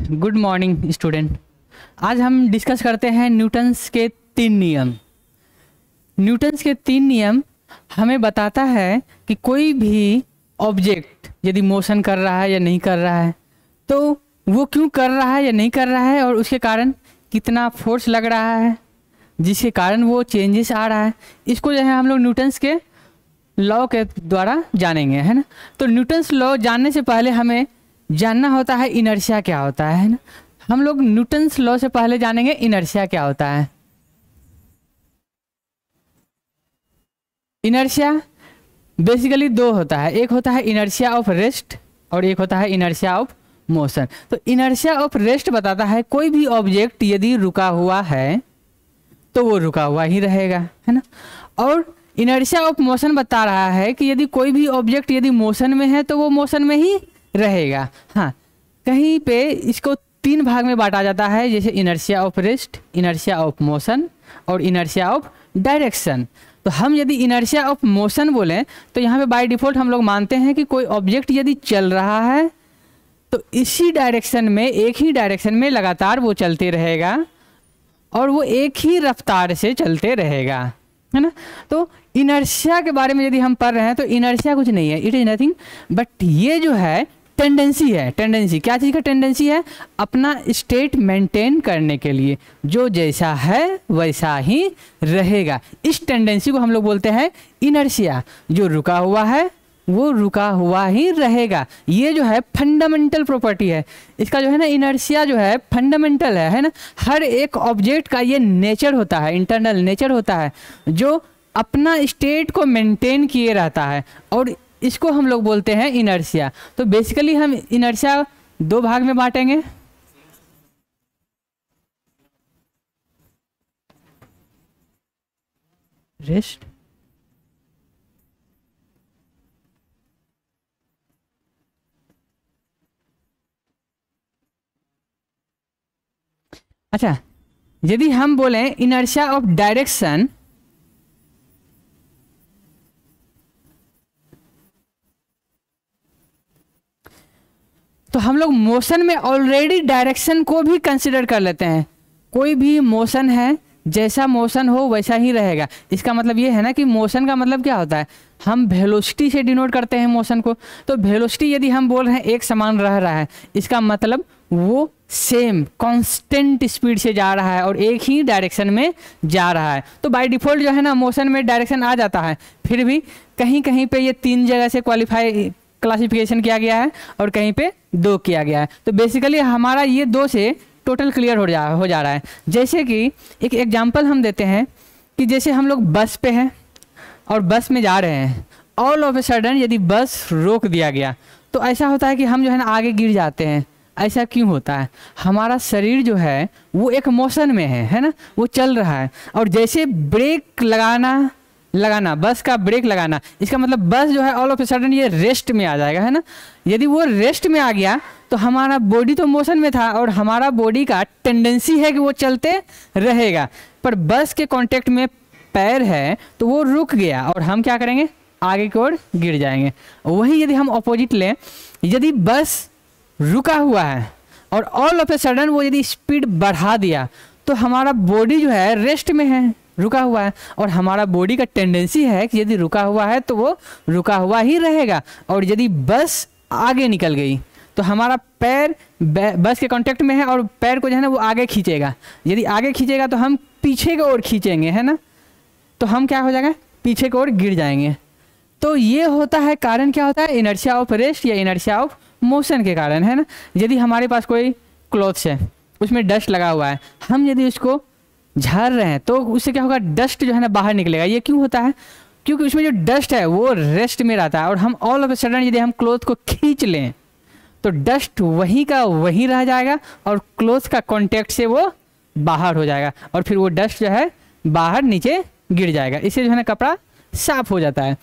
Good morning student. आज हम discuss करते हैं न्यूटन्स के 3 नियम। न्यूटन्स के 3 नियम हमें बताता है कि कोई भी ऑब्जेक्ट यदि मोशन कर रहा है या नहीं कर रहा है तो वो क्यों कर रहा है या नहीं कर रहा है और उसके कारण कितना फोर्स लग रहा है जिसके कारण वो चेंजेस आ रहा है। इसको जो है हम लोग न्यूटन्स के लॉ के द्वारा जानेंगे, है ना। तो न्यूटन्स लॉ जानने से पहले हमें जानना होता है इनर्शिया क्या होता है ना। हम लोग न्यूटन्स लॉ से पहले जानेंगे इनर्शिया क्या होता है। इनर्शिया बेसिकली 2 होता है, एक होता है इनर्शिया ऑफ रेस्ट और एक होता है इनर्शिया ऑफ मोशन। तो इनर्शिया ऑफ रेस्ट बताता है कोई भी ऑब्जेक्ट यदि रुका हुआ है तो वो रुका हुआ ही रहेगा, है ना। और इनर्शिया ऑफ मोशन बता रहा है कि यदि कोई भी ऑब्जेक्ट यदि मोशन में है तो वो मोशन में ही रहेगा। हाँ, कहीं पे इसको 3 भाग में बांटा जाता है, जैसे inertia of rest, inertia of motion और इनर्शिया ऑफ डायरेक्शन। तो हम यदि इनर्शिया ऑफ मोशन बोलें तो यहाँ पे बाय डिफ़ॉल्ट हम लोग मानते हैं कि कोई ऑब्जेक्ट यदि चल रहा है तो इसी डायरेक्शन में, एक ही डायरेक्शन में लगातार वो चलते रहेगा और वो एक ही रफ्तार से चलते रहेगा, है ना। तो इनर्शिया के बारे में यदि हम पढ़ रहे हैं तो इनर्शिया कुछ नहीं है, इट इज़ नथिंग बट ये जो है टेंडेंसी है। टेंडेंसी क्या चीज़ का टेंडेंसी है? अपना स्टेट मेंटेन करने के लिए जो जैसा है वैसा ही रहेगा। इस टेंडेंसी को हम लोग बोलते हैं इनर्शिया। जो रुका हुआ है वो रुका हुआ ही रहेगा। ये जो है फंडामेंटल प्रॉपर्टी है इसका, जो है ना इनर्शिया जो है फंडामेंटल है ना। हर एक ऑब्जेक्ट का ये नेचर होता है, इंटरनल नेचर होता है जो अपना स्टेट को मेंटेन किए रहता है और इसको हम लोग बोलते हैं इनर्शिया। तो बेसिकली हम इनर्शिया 2 भाग में बांटेंगे। रेस्ट अच्छा, यदि हम बोलें इनर्शिया ऑफ डायरेक्शन तो हम लोग मोशन में ऑलरेडी डायरेक्शन को भी कंसिडर कर लेते हैं। कोई भी मोशन है, जैसा मोशन हो वैसा ही रहेगा। इसका मतलब ये है ना कि मोशन का मतलब क्या होता है, हम वेलोसिटी से डिनोट करते हैं मोशन को। तो वेलोसिटी यदि हम बोल रहे हैं एक समान रह रहा है, इसका मतलब वो सेम कांस्टेंट स्पीड से जा रहा है और एक ही डायरेक्शन में जा रहा है। तो बाय डिफ़ॉल्ट जो है ना मोशन में डायरेक्शन आ जाता है, फिर भी कहीं कहीं पे ये 3 जगह से क्लासिफिकेशन किया गया है और कहीं पे 2 किया गया है। तो बेसिकली हमारा ये 2 से टोटल क्लियर हो जा रहा है। जैसे कि एक एग्जांपल हम देते हैं कि जैसे हम लोग बस पे हैं और बस में जा रहे हैं, ऑल ऑफ ए सडन यदि बस रोक दिया गया तो ऐसा होता है कि हम जो है ना आगे गिर जाते हैं। ऐसा क्यों होता है? हमारा शरीर जो है वो एक मोशन में है ना, वो चल रहा है। और जैसे ब्रेक लगाना बस का ब्रेक लगाना, इसका मतलब बस जो है ऑल ऑफ ए सडन ये रेस्ट में आ जाएगा, है ना। यदि वो रेस्ट में आ गया तो हमारा बॉडी तो मोशन में था और हमारा बॉडी का टेंडेंसी है कि वो चलते रहेगा, पर बस के कांटेक्ट में पैर है तो वो रुक गया और हम क्या करेंगे, आगे की ओर गिर जाएंगे। वही यदि हम अपोजिट लें, यदि बस रुका हुआ है और ऑल ऑफ ए सडन वो यदि स्पीड बढ़ा दिया तो हमारा बॉडी जो है रेस्ट में है, रुका हुआ है, और हमारा बॉडी का टेंडेंसी है कि यदि रुका हुआ है तो वो रुका हुआ ही रहेगा। और यदि बस आगे निकल गई तो हमारा पैर बस के कांटेक्ट में है और पैर को जो है ना वो आगे खींचेगा। यदि आगे खींचेगा तो हम पीछे की ओर खींचेंगे, है ना, तो हम क्या हो जाएगा, पीछे की ओर गिर जाएंगे। तो ये होता है कारण, क्या होता है, इनर्शिया ऑफ रेस्ट या इनर्शिया ऑफ मोशन के कारण, है ना। यदि हमारे पास कोई क्लॉथ्स है, उसमें डस्ट लगा हुआ है, हम यदि उसको झाड़ रहे हैं तो उससे क्या होगा, डस्ट जो है ना बाहर निकलेगा। ये क्यों होता है? क्योंकि उसमें जो डस्ट है वो रेस्ट में रहता है और हम ऑल ऑफ ए सडन यदि हम क्लॉथ को खींच लें तो डस्ट वहीं का वहीं रह जाएगा और क्लॉथ का कांटेक्ट से वो बाहर हो जाएगा और फिर वो डस्ट जो है बाहर नीचे गिर जाएगा। इससे जो है ना कपड़ा साफ हो जाता है।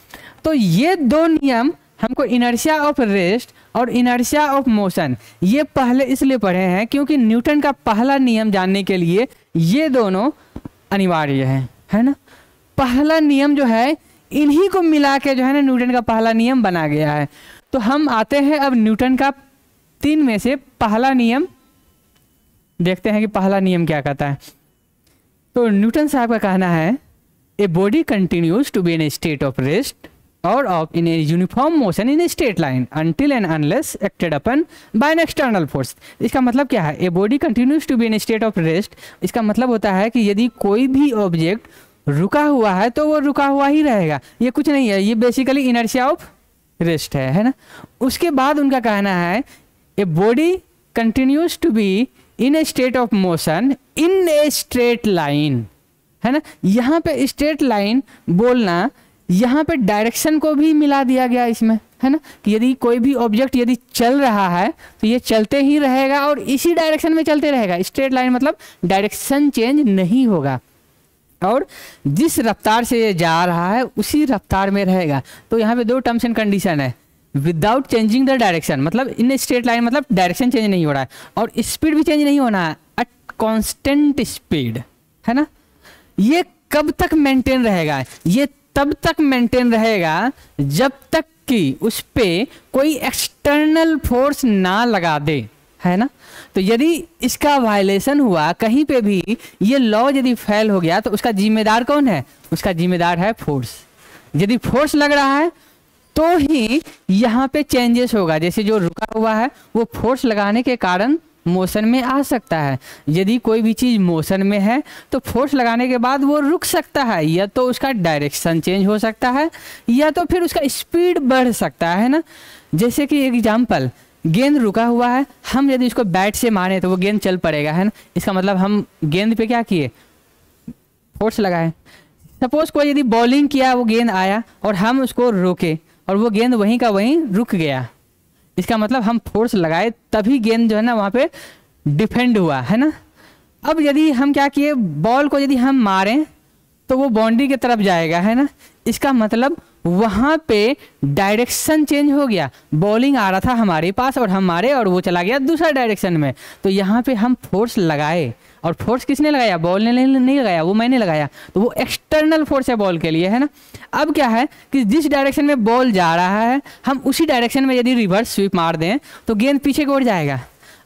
तो ये 2 नियम हमको इनर्शिया ऑफ रेस्ट और इनर्शिया ऑफ मोशन ये पहले इसलिए पढ़े हैं क्योंकि न्यूटन का पहला नियम जानने के लिए ये दोनों अनिवार्य है ना। पहला नियम जो है इन्हीं को मिला के जो है ना न्यूटन का पहला नियम बना गया है। तो हम आते हैं अब न्यूटन का 3 में से पहला नियम देखते हैं कि पहला नियम क्या कहता है। तो न्यूटन साहब का कहना है a body continues to be in a state of rest और of in a uniform motion in a straight line until and unless acted upon by an external force. इसका मतलब क्या है? A body continues to be in a state of rest, इसका मतलब होता है कि यदि कोई भी ऑब्जेक्ट रुका हुआ है तो वो रुका हुआ ही रहेगा, ये कुछ नहीं है, ये बेसिकली इनर्शिया ऑफ रेस्ट है ना। उसके बाद उनका कहना है a body continues to be in a state of motion in a straight line, है ना। यहाँ पे स्ट्रेट लाइन बोलना, यहाँ पे डायरेक्शन को भी मिला दिया गया इसमें, है ना, कि यदि कोई भी ऑब्जेक्ट यदि चल रहा है तो ये चलते ही रहेगा और इसी डायरेक्शन में चलते रहेगा। स्ट्रेट लाइन मतलब डायरेक्शन चेंज नहीं होगा और जिस रफ्तार से ये जा रहा है उसी रफ्तार में रहेगा। तो यहाँ पे दो टर्म्स एंड कंडीशन है, विदाउट चेंजिंग द डायरेक्शन, मतलब इन स्ट्रेट लाइन मतलब डायरेक्शन चेंज नहीं हो रहा है और स्पीड भी चेंज नहीं होना है, एट कांस्टेंट स्पीड, है ना। ये कब तक मेंटेन रहेगा? ये तब तक मेंटेन रहेगा जब तक कि उस पे कोई एक्सटर्नल फोर्स ना लगा दे, है ना। तो यदि इसका वायलेशन हुआ कहीं पे भी, ये लॉ यदि फेल हो गया तो उसका जिम्मेदार कौन है? उसका जिम्मेदार है फोर्स। यदि फोर्स लग रहा है तो ही यहाँ पे चेंजेस होगा, जैसे जो रुका हुआ है वो फोर्स लगाने के कारण मोशन में आ सकता है। यदि कोई भी चीज़ मोशन में है तो फोर्स लगाने के बाद वो रुक सकता है, या तो उसका डायरेक्शन चेंज हो सकता है या तो फिर उसका स्पीड बढ़ सकता है ना। जैसे कि एग्जांपल, गेंद रुका हुआ है, हम यदि उसको बैट से मारें तो वो गेंद चल पड़ेगा, है ना। इसका मतलब हम गेंद पे क्या किए? फोर्स लगाए। सपोज कोई यदि बॉलिंग किया, वो गेंद आया और हम उसको रोके और वो गेंद वहीं का वहीं रुक गया, इसका मतलब हम फोर्स लगाए तभी गेंद जो है ना वहाँ पे डिफेंड हुआ, है ना। अब यदि हम क्या किए, बॉल को यदि हम मारें तो वो बाउंड्री की तरफ जाएगा, है ना। इसका मतलब वहाँ पे डायरेक्शन चेंज हो गया, बॉलिंग आ रहा था हमारे पास और हम मारे और वो चला गया दूसरा डायरेक्शन में। तो यहाँ पे हम फोर्स लगाए और फोर्स किसने लगाया? बॉल ने नहीं लगाया, वो मैंने लगाया, तो वो एक्सटर्नल फोर्स है बॉल के लिए, है ना। अब क्या है कि जिस डायरेक्शन में बॉल जा रहा है हम उसी डायरेक्शन में यदि रिवर्स स्वीप मार दें तो गेंद पीछे की ओर जाएगा।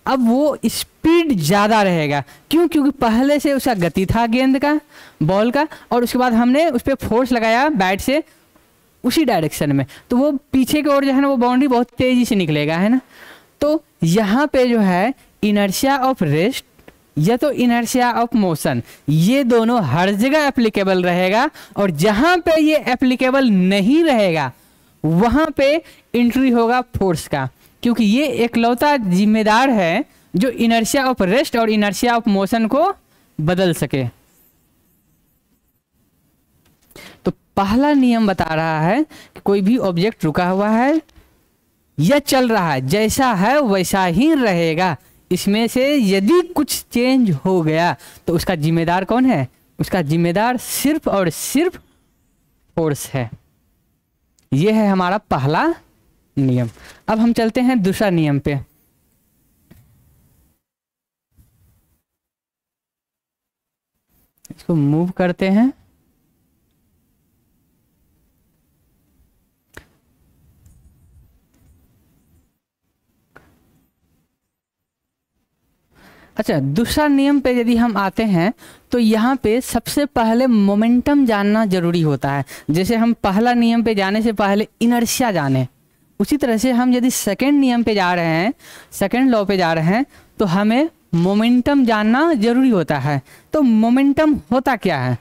अब वो स्पीड ज़्यादा रहेगा, क्यों? क्योंकि पहले से उसका गति था गेंद का, बॉल का, और उसके बाद हमने उस पर फोर्स लगाया बैट से उसी डायरेक्शन में, तो वो पीछे की ओर जो है ना वो बाउंड्री बहुत तेज़ी से निकलेगा, है ना। तो यहाँ पे जो है इनर्शिया ऑफ रेस्ट या तो इनर्शिया ऑफ मोशन, ये दोनों हर जगह एप्लीकेबल रहेगा और जहाँ पे ये एप्लीकेबल नहीं रहेगा वहाँ पे एंट्री होगा फोर्स का, क्योंकि ये एकलौता जिम्मेदार है जो इनर्शिया ऑफ रेस्ट और इनर्शिया ऑफ मोशन को बदल सके। तो पहला नियम बता रहा है कि कोई भी ऑब्जेक्ट रुका हुआ है या चल रहा है, जैसा है वैसा ही रहेगा। इसमें से यदि कुछ चेंज हो गया तो उसका जिम्मेदार कौन है? उसका जिम्मेदार सिर्फ और सिर्फ फोर्स है। यह है हमारा पहला नियम। अब हम चलते हैं दूसरा नियम पे। इसको मूव करते हैं। अच्छा, दूसरा नियम पे यदि हम आते हैं तो यहाँ पे सबसे पहले मोमेंटम जानना जरूरी होता है। जैसे हम पहला नियम पे जाने से पहले इनर्शिया जाने, उसी तरह से हम यदि सेकंड नियम पे जा रहे हैं, सेकंड लॉ पे जा रहे हैं, तो हमें मोमेंटम जानना जरूरी होता है। तो मोमेंटम होता क्या है?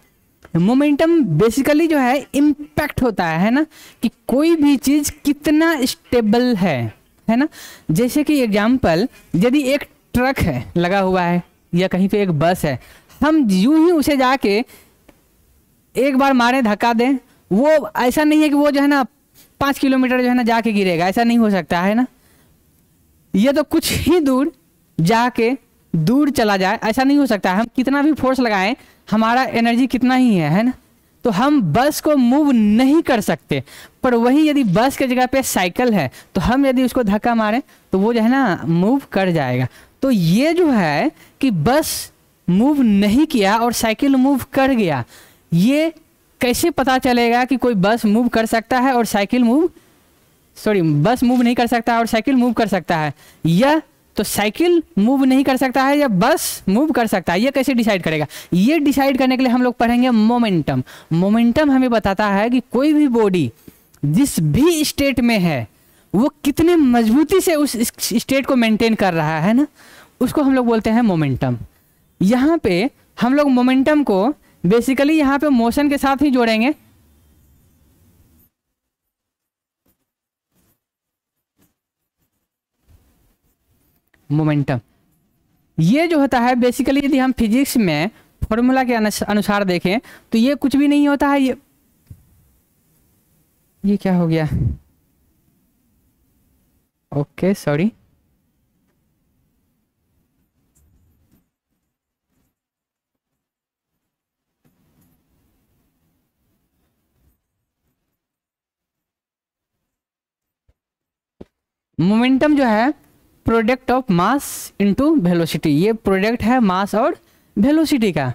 मोमेंटम बेसिकली जो है इम्पैक्ट होता है ना, कि कोई भी चीज़ कितना स्टेबल है ना। जैसे कि एग्जाम्पल, यदि एक ट्रक है लगा हुआ है या कहीं पे एक बस है, हम यूं ही उसे जाके एक बार मारें, धक्का दें, वो ऐसा नहीं है कि वो जो है ना 5 किलोमीटर जो है ना जाके गिरेगा, ऐसा नहीं हो सकता है ना। ये तो कुछ ही दूर जाके दूर चला जाए, ऐसा नहीं हो सकता। हम कितना भी फोर्स लगाएं, हमारा एनर्जी कितना ही है ना। तो हम बस को मूव नहीं कर सकते। पर वही यदि बस के जगह पे साइकिल है तो हम यदि उसको धक्का मारें तो वो जो है ना मूव कर जाएगा। तो ये जो है कि बस मूव नहीं किया और साइकिल मूव कर गया, ये कैसे पता चलेगा कि कोई बस मूव कर सकता है और साइकिल मूव बस मूव नहीं कर सकता और साइकिल मूव कर सकता है? यह तो साइकिल मूव नहीं कर सकता है या बस मूव कर सकता है, ये कैसे डिसाइड करेगा? ये डिसाइड करने के लिए हम लोग पढ़ेंगे मोमेंटम। मोमेंटम हमें बताता है कि कोई भी बॉडी जिस भी स्टेट में है वो कितने मजबूती से उस स्टेट को मेंटेन कर रहा है ना, उसको हम लोग बोलते हैं मोमेंटम। यहाँ पे हम लोग मोमेंटम को बेसिकली यहाँ पे मोशन के साथ ही जोड़ेंगे। मोमेंटम ये जो होता है बेसिकली, यदि हम फिजिक्स में फॉर्मूला के अनुसार देखें तो ये कुछ भी नहीं होता है। ये क्या हो गया? Okay sorry. मोमेंटम जो है product of mass into velocity, ये प्रोडक्ट है मास और वेलोसिटी का।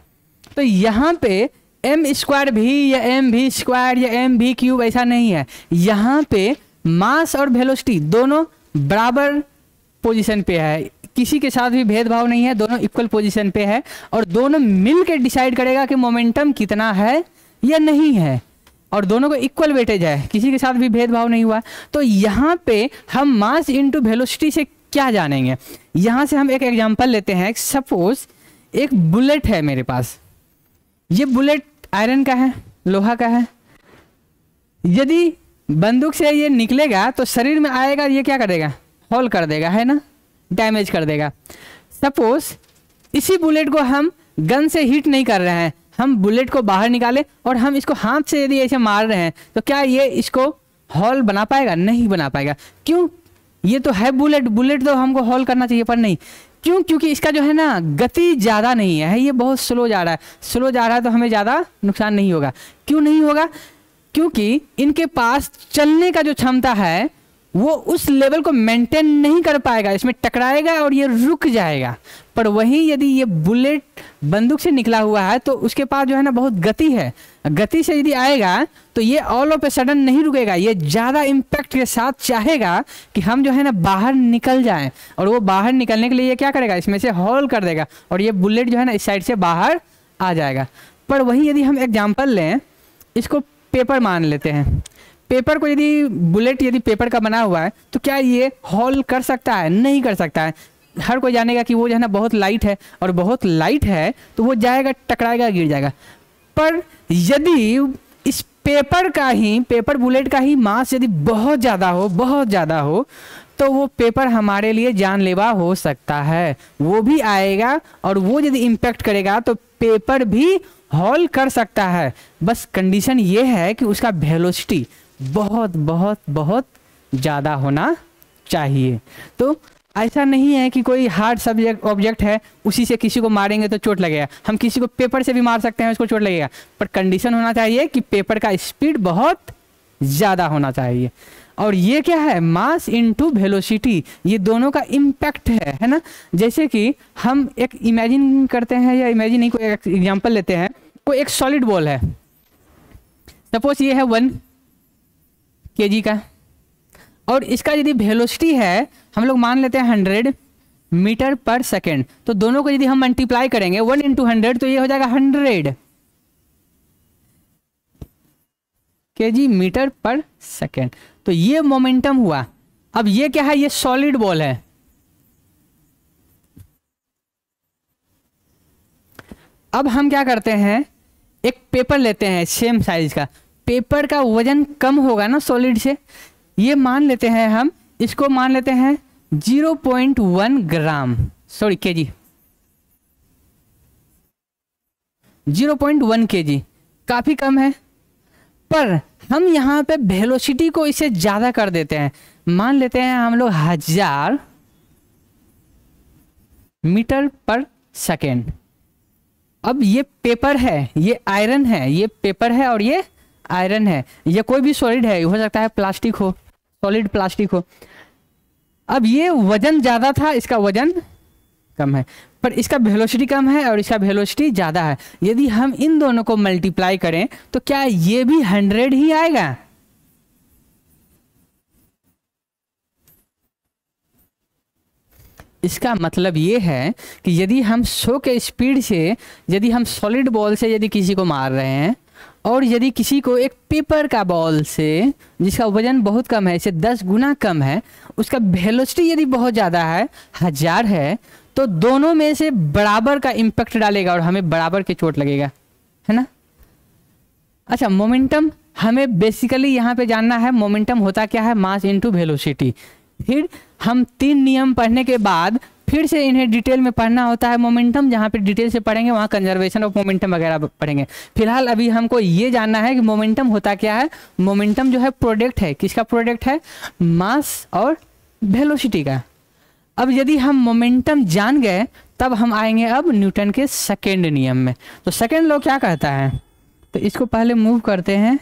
तो यहाँ पे एम स्क्वायर भी या एम भी स्क्वायर या एम भी क्यूब ऐसा नहीं है। यहाँ पे मास और वेलोसिटी दोनों बराबर पोजीशन पे है, किसी के साथ भी भेदभाव नहीं है, दोनों इक्वल पोजीशन पे है और दोनों मिल के डिसाइड करेगा कि मोमेंटम कितना है या नहीं है, और दोनों को इक्वल वेटेज है, किसी के साथ भी भेदभाव नहीं हुआ। तो यहाँ पे हम मास इनटू वेलोसिटी से क्या जानेंगे? यहाँ से हम एक एग्जांपल लेते हैं। सपोज एक बुलेट है मेरे पास, ये बुलेट आयरन का है, लोहा का है। यदि बंदूक से ये निकलेगा तो शरीर में आएगा, ये क्या करेगा? हॉल कर देगा, है ना, डैमेज कर देगा। सपोज इसी बुलेट को हम गन से हिट नहीं कर रहे हैं, हम बुलेट को बाहर निकाले और हम इसको हाथ से यदि ऐसे मार रहे हैं तो क्या ये इसको हॉल बना पाएगा? नहीं बना पाएगा। क्यों? ये तो है बुलेट, बुलेट तो हमको हॉल करना चाहिए पर नहीं। क्यों? क्योंकि इसका जो है ना गति ज़्यादा नहीं है, ये बहुत स्लो जा रहा है। स्लो जा रहा है तो हमें ज़्यादा नुकसान नहीं होगा। क्यों नहीं होगा? क्योंकि इनके पास चलने का जो क्षमता है वो उस लेवल को मेंटेन नहीं कर पाएगा, इसमें टकराएगा और ये रुक जाएगा। पर वहीं यदि ये बुलेट बंदूक से निकला हुआ है तो उसके पास जो है ना बहुत गति है, गति से यदि आएगा तो ये ऑल ऑफ ए सडन नहीं रुकेगा, ये ज़्यादा इम्पैक्ट के साथ चाहेगा कि हम जो है ना बाहर निकल जाएं, और वो बाहर निकलने के लिए ये क्या करेगा? इसमें से हॉल कर देगा और ये बुलेट जो है ना इस साइड से बाहर आ जाएगा। पर वहीं यदि हम एग्जाम्पल लें, इसको पेपर मान लेते हैं। पेपर को यदि बुलेट यदि पेपर का बना हुआ है तो क्या ये हॉल कर सकता है? नहीं कर सकता है। हर कोई जानेगा कि वो जो है ना बहुत लाइट है, और बहुत लाइट है तो वो जाएगा, टकराएगा, गिर जाएगा। पर यदि इस पेपर का ही, पेपर बुलेट का ही मास यदि बहुत ज़्यादा हो, बहुत ज़्यादा हो, तो वो पेपर हमारे लिए जानलेवा हो सकता है। वो भी आएगा और वो यदि इम्पैक्ट करेगा तो पेपर भी हॉल कर सकता है। बस कंडीशन ये है कि उसका वेलोसिटी बहुत बहुत बहुत ज़्यादा होना चाहिए। तो ऐसा नहीं है कि कोई हार्ड सब्जेक्ट ऑब्जेक्ट है उसी से किसी को मारेंगे तो चोट लगेगा। हम किसी को पेपर से भी मार सकते हैं, उसको चोट लगेगा, पर कंडीशन होना चाहिए कि पेपर का स्पीड बहुत ज़्यादा होना चाहिए। और ये क्या है? मास इनटू वेलोसिटी, ये दोनों का इम्पैक्ट है ना। जैसे कि हम एक इमेजिन करते हैं, या इमेजिन नहीं, कोई एक एग्जांपल लेते हैं। कोई एक सॉलिड बॉल है, सपोज ये है 1 kg का, और इसका यदि वेलोसिटी है हम लोग मान लेते हैं 100 मीटर पर सेकेंड, तो दोनों को यदि हम मल्टीप्लाई करेंगे 1 × 100 तो ये हो जाएगा 100 kg मीटर पर सेकेंड। तो ये मोमेंटम हुआ। अब ये क्या है? ये सॉलिड बॉल है। अब हम क्या करते हैं, एक पेपर लेते हैं सेम साइज का। पेपर का वजन कम होगा ना सॉलिड से, ये मान लेते हैं हम, इसको मान लेते हैं 0.1 ग्राम, सॉरी केजी, 0.1 kg, काफ़ी कम है। पर हम यहाँ पे वेलोसिटी को इसे ज़्यादा कर देते हैं, मान लेते हैं हम लोग 1000 मीटर पर सेकेंड। अब ये पेपर है, ये आयरन है, ये पेपर है और ये आयरन है, ये कोई भी सॉलिड है, हो सकता है प्लास्टिक हो, सॉलिड प्लास्टिक हो। अब ये वजन ज़्यादा था, इसका वजन कम है, पर इसका वेलोसिटी कम है और इसका वेलोसिटी ज़्यादा है। यदि हम इन दोनों को मल्टीप्लाई करें तो क्या ये भी 100 ही आएगा? इसका मतलब ये है कि यदि हम 100 के स्पीड से यदि हम सॉलिड बॉल से यदि किसी को मार रहे हैं और यदि किसी को एक पेपर का बॉल से जिसका वजन बहुत कम है, इससे 10 गुना कम है, उसका वेलोसिटी यदि बहुत ज़्यादा है, 1000 है, तो दोनों में से बराबर का इम्पैक्ट डालेगा और हमें बराबर की चोट लगेगा, है ना। अच्छा, मोमेंटम हमें बेसिकली यहाँ पे जानना है मोमेंटम होता क्या है, मास इनटू वेलोसिटी। फिर हम 3 नियम पढ़ने के बाद फिर से इन्हें डिटेल में पढ़ना होता है मोमेंटम, जहाँ पे डिटेल से पढ़ेंगे वहाँ कंजर्वेशन ऑफ मोमेंटम वगैरह पढ़ेंगे। फिलहाल अभी हमको ये जानना है कि मोमेंटम होता क्या है। मोमेंटम जो है प्रोडक्ट है, किसका प्रोडक्ट है, मास और वेलोसिटी का। अब यदि हम मोमेंटम जान गए तब हम आएंगे अब न्यूटन के सेकेंड नियम में। तो सेकेंड लॉ क्या कहता है, तो इसको पहले मूव करते हैं।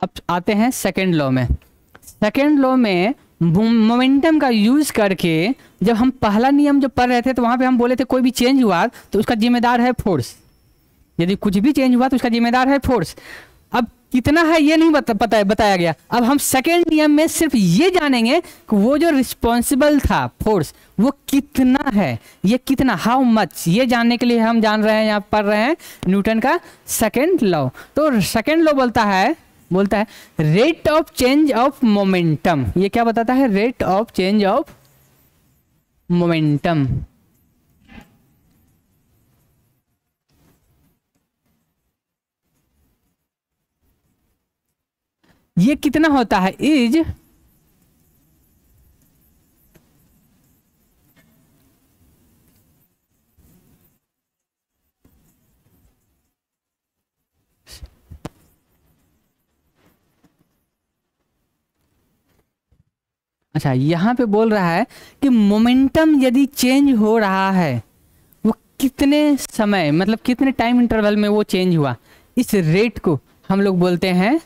अब आते हैं सेकेंड लॉ में। सेकेंड लॉ में मोमेंटम का यूज करके जब हम पहला नियम जो पढ़ रहे थे तो वहां पे हम बोले थे कोई भी चेंज हुआ तो उसका जिम्मेदार है फोर्स। यदि कुछ भी चेंज हुआ तो उसका जिम्मेदार है फोर्स। अब कितना है ये नहीं बताया गया। अब हम सेकेंड नियम में सिर्फ ये जानेंगे कि वो जो रिस्पॉन्सिबल था फोर्स वो कितना है, ये कितना, हाउ मच, ये जानने के लिए हम जान रहे हैं, यहाँ पढ़ रहे हैं न्यूटन का सेकेंड लॉ। तो सेकेंड लॉ बोलता है rate of change of momentum. ये क्या बताता है, rate of change of momentum. ये कितना होता है, इज अच्छा, यहां पे बोल रहा है कि मोमेंटम यदि चेंज हो रहा है वो कितने समय, मतलब कितने टाइम इंटरवल में वो चेंज हुआ, इस रेट को हम लोग बोलते हैं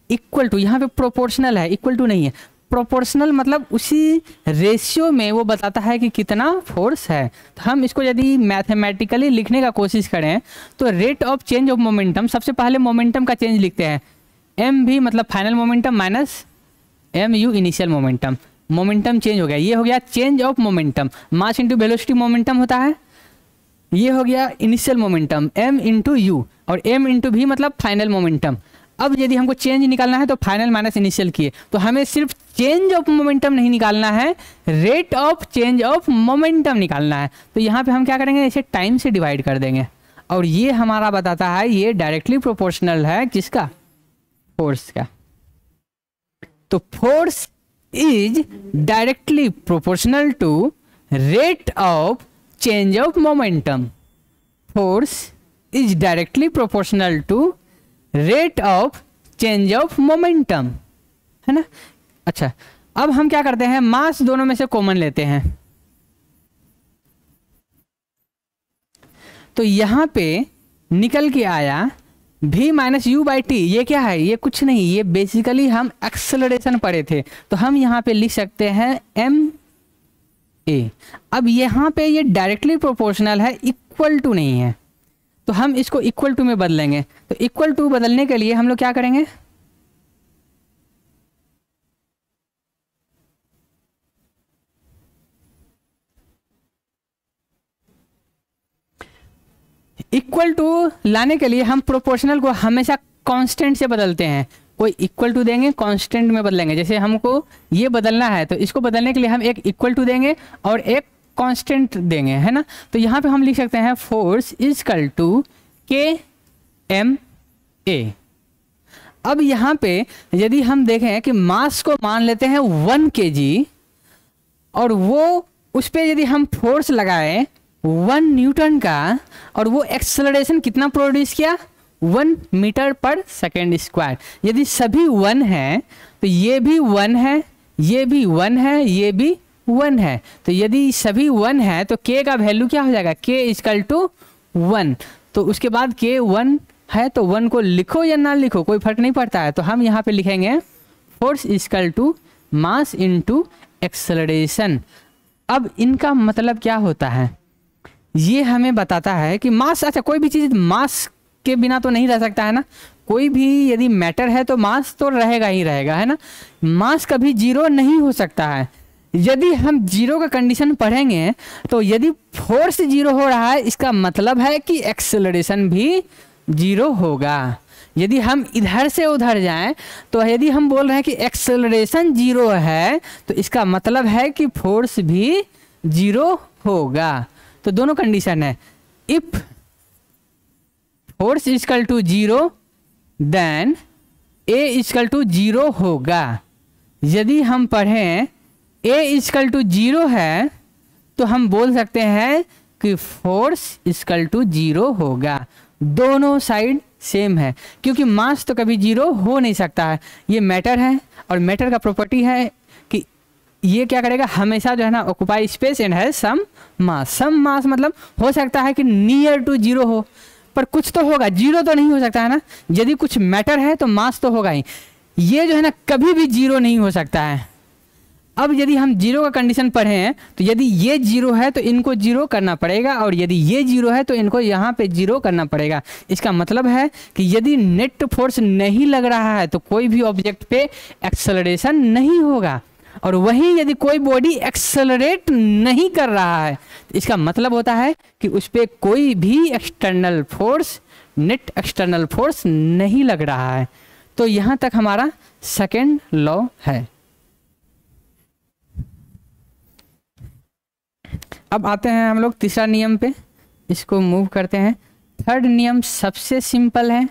इक्वल टू। यहाँ पे प्रोपोर्शनल है, इक्वल टू नहीं है। प्रोपोर्शनल मतलब उसी रेशियो में वो बताता है कि कितना फोर्स है। तो हम इसको यदि मैथमेटिकली लिखने का कोशिश करें तो rate of change of momentum, सबसे पहले मोमेंटम का चेंज लिखते हैं, एम भी मतलब final momentum minus m u initial momentum. Momentum change हो गया, ये हो गया change of momentum. Mass into velocity momentum होता है, ये हो गया initial momentum, m into u, और एम इंटू भी मतलब फाइनल मोमेंटम। अब यदि हमको चेंज निकालना है तो फाइनल माइनस इनिशियल किए, तो हमें सिर्फ चेंज ऑफ मोमेंटम नहीं निकालना है, rate of change of momentum निकालना है। तो यहाँ पे हम क्या करेंगे, इसे टाइम से डिवाइड कर देंगे और ये हमारा बताता है ये डायरेक्टली प्रोपोर्शनल है किसका, फोर्स का। तो force is directly proportional to rate of change of momentum. Force is directly proportional to rate of change of momentum, है ना। अच्छा, अब हम क्या करते हैं, मास दोनों में से कॉमन लेते हैं। तो यहां पे निकल के आया v minus you by T. ये क्या है, ये कुछ नहीं, ये बेसिकली हम एक्सेलरेशन पढ़े थे, तो हम यहाँ पे लिख सकते हैं एम ए। अब यहाँ पे ये डायरेक्टली प्रोपोर्शनल है, इक्वल टू नहीं है, तो हम इसको इक्वल टू में बदलेंगे। तो इक्वल टू बदलने के लिए हम लोग क्या करेंगे, इक्वल टू लाने के लिए हम प्रोपोर्शनल को हमेशा कांस्टेंट से बदलते हैं। कोई इक्वल टू देंगे, कांस्टेंट में बदलेंगे। जैसे हमको ये बदलना है तो इसको बदलने के लिए हम एक इक्वल टू देंगे और एक कांस्टेंट देंगे, है ना। तो यहाँ पे हम लिख सकते हैं फोर्स इज इक्वल टू के एम ए। अब यहाँ पे यदि हम देखें कि मास को मान लेते हैं 1 kg और वो उस पर यदि हम फोर्स लगाएं 1 न्यूटन का और वो एक्सेलरेशन कितना प्रोड्यूस किया, 1 मीटर पर सेकेंड स्क्वायर। यदि सभी 1 है तो ये भी 1 है, ये भी 1 है, ये भी 1 है। तो यदि सभी 1 है तो k का वैल्यू क्या हो जाएगा, k इक्वल टू 1। तो उसके बाद k 1 है तो 1 को लिखो या ना लिखो कोई फर्क नहीं पड़ता है। तो हम यहाँ पे लिखेंगे force equal to mass into acceleration. अब इनका मतलब क्या होता है, ये हमें बताता है कि मास, अच्छा कोई भी चीज़ मास के बिना तो नहीं रह सकता है ना, कोई भी यदि मैटर है तो मास तो रहेगा ही रहेगा, है ना। मास कभी जीरो नहीं हो सकता है। यदि हम जीरो का कंडीशन पढ़ेंगे तो यदि फोर्स जीरो हो रहा है इसका मतलब है कि एक्सेलरेशन भी जीरो होगा। यदि हम इधर से उधर जाएं तो यदि हम बोल रहे हैं कि एक्सेलरेशन जीरो है तो इसका मतलब है कि फोर्स भी जीरो होगा। तो दोनों कंडीशन है। If force equal to zero then a equal to zero होगा। यदि हम पढ़ें ए इक्वल टू जीरो है तो हम बोल सकते हैं कि फोर्स इक्वल टू जीरो होगा। दोनों साइड सेम है क्योंकि मास तो कभी जीरो हो नहीं सकता है। ये मैटर है और मैटर का प्रॉपर्टी है कि ये क्या करेगा, हमेशा जो है ना ऑक्युपाई स्पेस एंड है सम मास। सम मास मतलब हो सकता है कि नियर टू जीरो हो, पर कुछ तो होगा, जीरो तो नहीं हो सकता है ना। यदि कुछ मैटर है तो मास तो होगा ही। ये जो है ना कभी भी जीरो नहीं हो सकता है। अब यदि हम जीरो का कंडीशन पढ़ें तो यदि ये जीरो है तो इनको जीरो करना पड़ेगा और यदि ये जीरो है तो इनको यहाँ पे जीरो करना पड़ेगा। इसका मतलब है कि यदि नेट फोर्स नहीं लग रहा है तो कोई भी ऑब्जेक्ट पे एक्सेलरेशन नहीं होगा, और वहीं यदि कोई बॉडी एक्सेलरेट नहीं कर रहा है तो इसका मतलब होता है कि उस पर कोई भी external force, net external force नहीं लग रहा है। तो यहाँ तक हमारा सेकेंड लॉ है। अब आते हैं हम लोग तीसरा नियम पे, इसको मूव करते हैं। थर्ड नियम सबसे सिंपल है।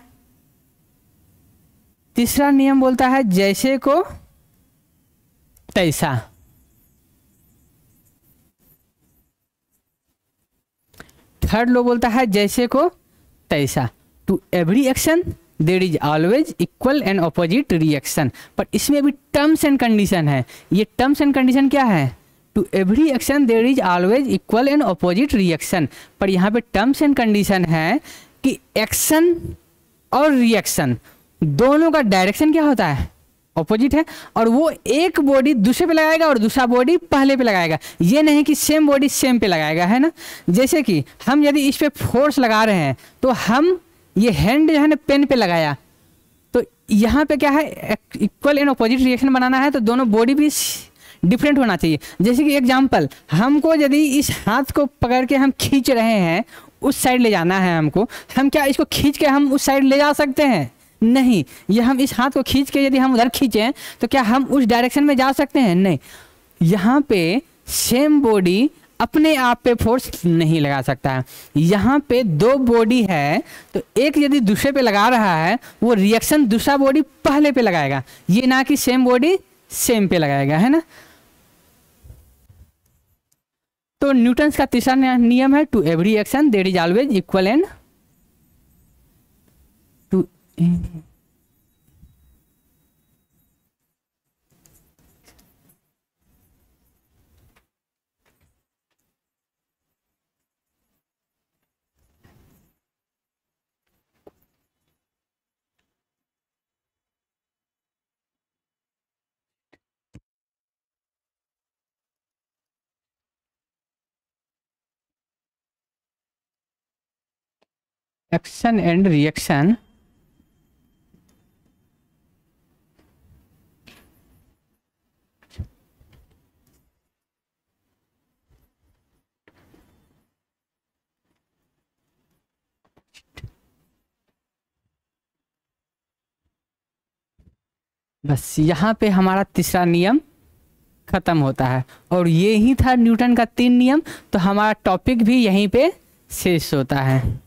तीसरा नियम बोलता है जैसे को तैसा। थर्ड लॉ बोलता है जैसे को तैसा। To every action there is always equal and opposite reaction. पर इसमें भी टर्म्स एंड कंडीशन है। ये टर्म्स एंड कंडीशन क्या है? To every action there is always equal and opposite reaction. पर यहाँ पे टर्म्स एंड कंडीशन है कि एक्शन और रिएक्शन दोनों का डायरेक्शन क्या होता है? ऑपोजिट है। और वो एक बॉडी दूसरे पे लगाएगा और दूसरा बॉडी पहले पे लगाएगा। ये नहीं कि सेम बॉडी सेम पे लगाएगा, है ना। जैसे कि हम यदि इस पे फोर्स लगा रहे हैं तो हम ये हैंड जो है ना पेन पे लगाया, तो यहाँ पे क्या है, इक्वल एंड ऑपोजिट रिएक्शन बनाना है तो दोनों बॉडी भी डिफरेंट होना चाहिए। जैसे कि एग्जांपल, हमको यदि इस हाथ को पकड़ के हम खींच रहे हैं, उस साइड ले जाना है हमको, हम क्या इसको खींच के हम उस साइड ले जा सकते हैं? नहीं। ये हम इस हाथ को खींच के यदि हम उधर खींचें तो क्या हम उस डायरेक्शन में जा सकते हैं? नहीं। यहाँ पे सेम बॉडी अपने आप पे फोर्स नहीं लगा सकता है। यहाँ पे दो बॉडी है तो एक यदि दूसरे पे लगा रहा है वो रिएक्शन दूसरा बॉडी पहले पे लगाएगा, ये ना कि सेम बॉडी सेम पे लगाएगा, है ना। तो न्यूटन्स का तीसरा नियम है to every action there is always equal and to action and reaction बस यहाँ पे हमारा तीसरा नियम खत्म होता है। और ये ही था न्यूटन का 3 नियम। तो हमारा टॉपिक भी यहीं पे शेष होता है।